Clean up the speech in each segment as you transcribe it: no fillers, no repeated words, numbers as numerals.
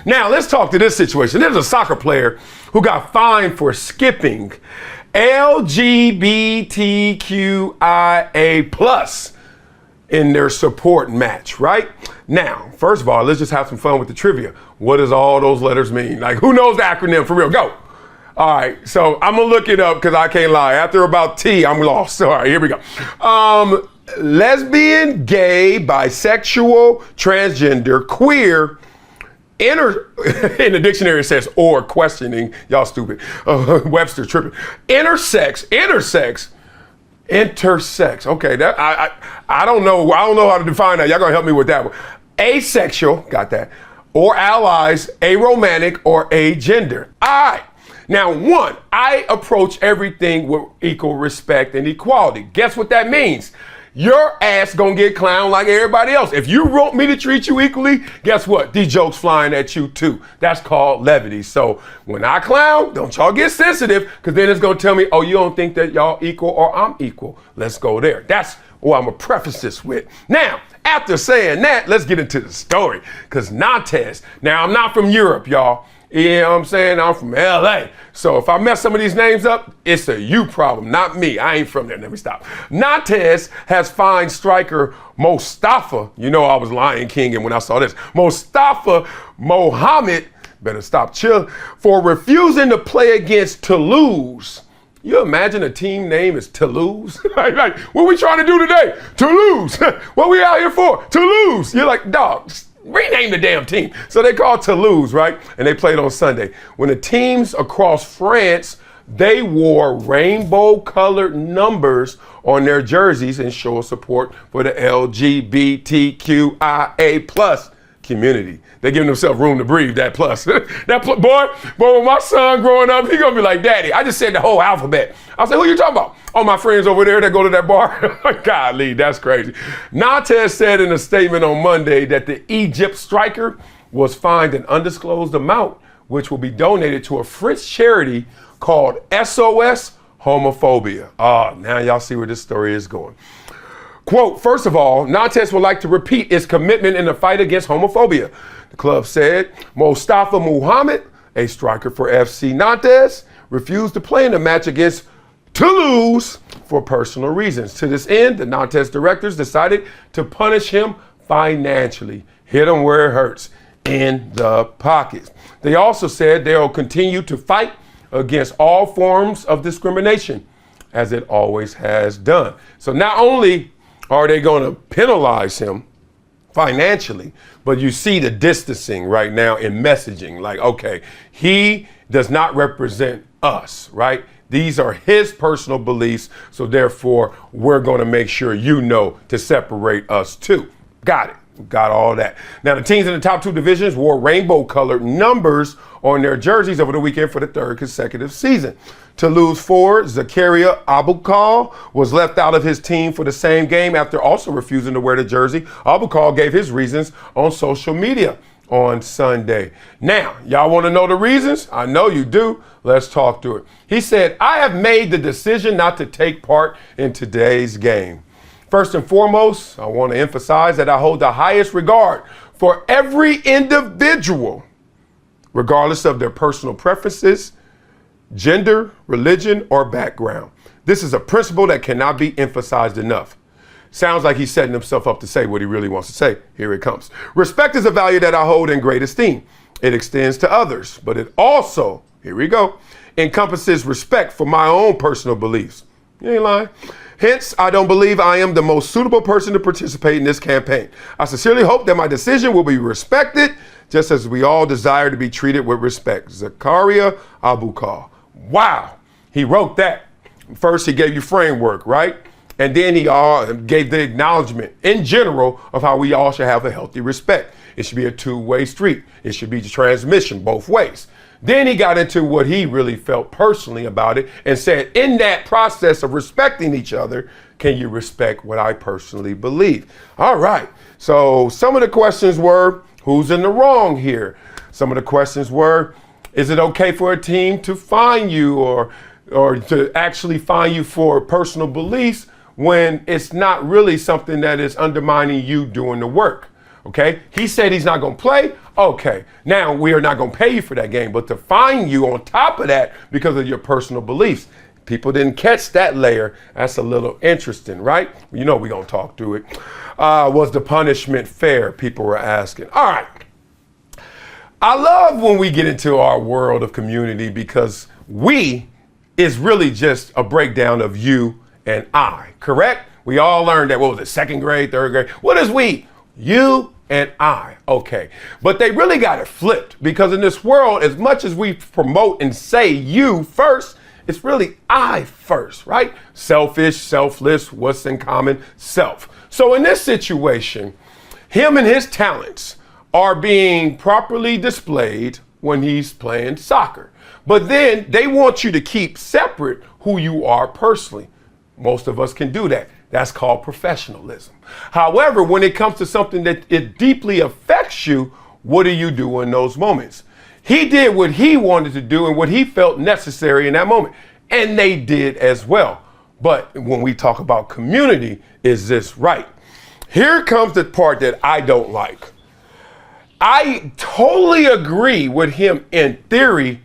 Now, let's talk to this situation. There's a soccer player who got fined for skipping LGBTQIA plus in their support match, right? Now, first of all, let's just have some fun with the trivia. What does all those letters mean? Like, who knows the acronym for real? Go. All right, so I'm gonna look it up because I can't lie. After about T, I'm lost. All right, here we go. Lesbian, gay, bisexual, transgender, queer, in the dictionary it says or questioning. Y'all stupid. Webster tripping. Intersex. Okay, that I don't know. I don't know how to define that. Y'all gonna help me with that one. Asexual, got that. Or allies, aromantic, or agender. All right. Now, one, I approach everything with equal respect and equality. Guess what that means? Your ass gonna get clowned like everybody else. If you want me to treat you equally, guess what? These jokes flying at you too. That's called levity. So when I clown, don't y'all get sensitive, because then it's gonna tell me, oh, you don't think that y'all equal or I'm equal. Let's go there. That's what I'm gonna preface this with. Now, after saying that, let's get into the story. Because Nantes, now I'm not from Europe, y'all. You know what I'm saying? I'm from LA. So if I mess some of these names up, it's a you problem, not me. I ain't from there. Let me stop. Nantes has fined striker Mustafa. You know I was Lion King, and when I saw this, Mustafa Mohammed, better stop chill, for refusing to play against Toulouse. You imagine a team name is Toulouse? like, what we trying to do today? Toulouse. What we out here for? Toulouse. You're like, dog, rename the damn team. So they called Toulouse, right? And they played on Sunday. When the teams across France, they wore rainbow colored numbers on their jerseys and show support for the LGBTQIA plus community. They're giving themselves room to breathe, that plus. Boy, when my son growing up, he gonna be like, Daddy, I just said the whole alphabet. I said, who you talking about? Oh, my friends over there that go to that bar. Golly, that's crazy. Nantes said in a statement on Monday that the Egypt striker was fined an undisclosed amount, which will be donated to a French charity called SOS Homophobia. Now y'all see where this story is going. Quote, first of all, Nantes would like to repeat its commitment in the fight against homophobia. The club said Mustafa Mohammed, a striker for FC Nantes, refused to play in the match against Toulouse for personal reasons. To this end, the Nantes directors decided to punish him financially. Hit him where it hurts, in the pockets. They also said they'll continue to fight against all forms of discrimination, as it always has done. So not only are they going to penalize him financially, but you see the distancing right now in messaging. Like, okay, he does not represent us, right? These are his personal beliefs, so therefore we're going to make sure you know to separate us too. Got it. Got all that. Now, the teams in the top two divisions wore rainbow-colored numbers on their jerseys over the weekend for the third consecutive season. Toulouse forward Zakaria Abukal was left out of his team for the same game after also refusing to wear the jersey. Abukal gave his reasons on social media on Sunday. Now, y'all want to know the reasons? I know you do. Let's talk through it. He said, I have made the decision not to take part in today's game. First and foremost, I want to emphasize that I hold the highest regard for every individual, regardless of their personal preferences, gender, religion, or background. This is a principle that cannot be emphasized enough. Sounds like he's setting himself up to say what he really wants to say. Here it comes. Respect is a value that I hold in great esteem. It extends to others, but it also, here we go, encompasses respect for my own personal beliefs. You ain't lying. Hence, I don't believe I am the most suitable person to participate in this campaign. I sincerely hope that my decision will be respected, just as we all desire to be treated with respect. Zakaria Abukal. Wow, he wrote that. First, he gave you framework, right? And then he gave the acknowledgement in general of how we all should have a healthy respect. It should be a two-way street. It should be transmission both ways. Then he got into what he really felt personally about it and said, in that process of respecting each other, can you respect what I personally believe? All right. So some of the questions were, who's in the wrong here? Some of the questions were, is it okay for a team to fine you or to actually fine you for personal beliefs when it's not really something that is undermining you doing the work? Okay. He said he's not going to play. Okay, now we are not going to pay you for that game, but to fine you on top of that because of your personal beliefs. People didn't catch that layer. That's a little interesting, right? You know we're going to talk through it. Was the punishment fair? People were asking. All right. I love when we get into our world of community because we is really just a breakdown of you and I, correct? We all learned that, what was it, second grade, third grade? What is we? You and I, okay. But they really got it flipped because in this world, as much as we promote and say you first, it's really I first, right? Selfish, selfless, what's in common? Self. So in this situation, him and his talents are being properly displayed when he's playing soccer. But then they want you to keep separate who you are personally. Most of us can do that. That's called professionalism. However, when it comes to something that it deeply affects you, what do you do in those moments? He did what he wanted to do and what he felt necessary in that moment. And they did as well. But when we talk about community, is this right? Here comes the part that I don't like. I totally agree with him in theory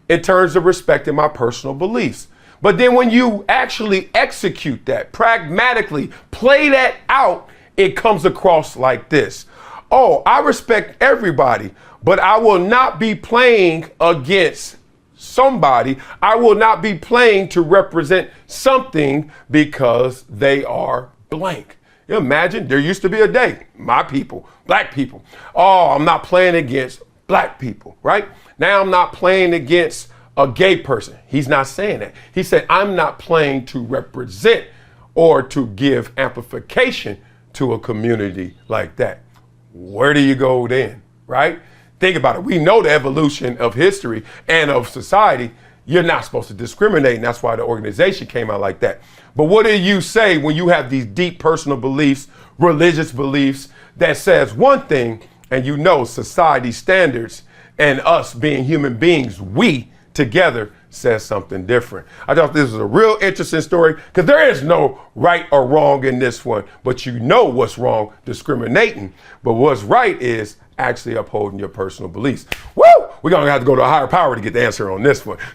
in terms of respecting my personal beliefs. But then when you actually execute that, pragmatically play that out, it comes across like this. Oh, I respect everybody, but I will not be playing against somebody. I will not be playing to represent something because they are blank. You imagine there used to be a day, my people, black people. Oh, I'm not playing against black people, right? Now I'm not playing against a gay person. He's not saying that. He said, I'm not playing to represent or to give amplification to a community like that. Where do you go then, right? Think about it. We know the evolution of history and of society. You're not supposed to discriminate, and that's why the organization came out like that. But what do you say when you have these deep personal beliefs, religious beliefs that says one thing, and you know society standards and us being human beings, we together says something different? I thought this was a real interesting story because there is no right or wrong in this one, but you know what's wrong, discriminating. But what's right is actually upholding your personal beliefs. Woo! We're going to have to go to a higher power to get the answer on this one.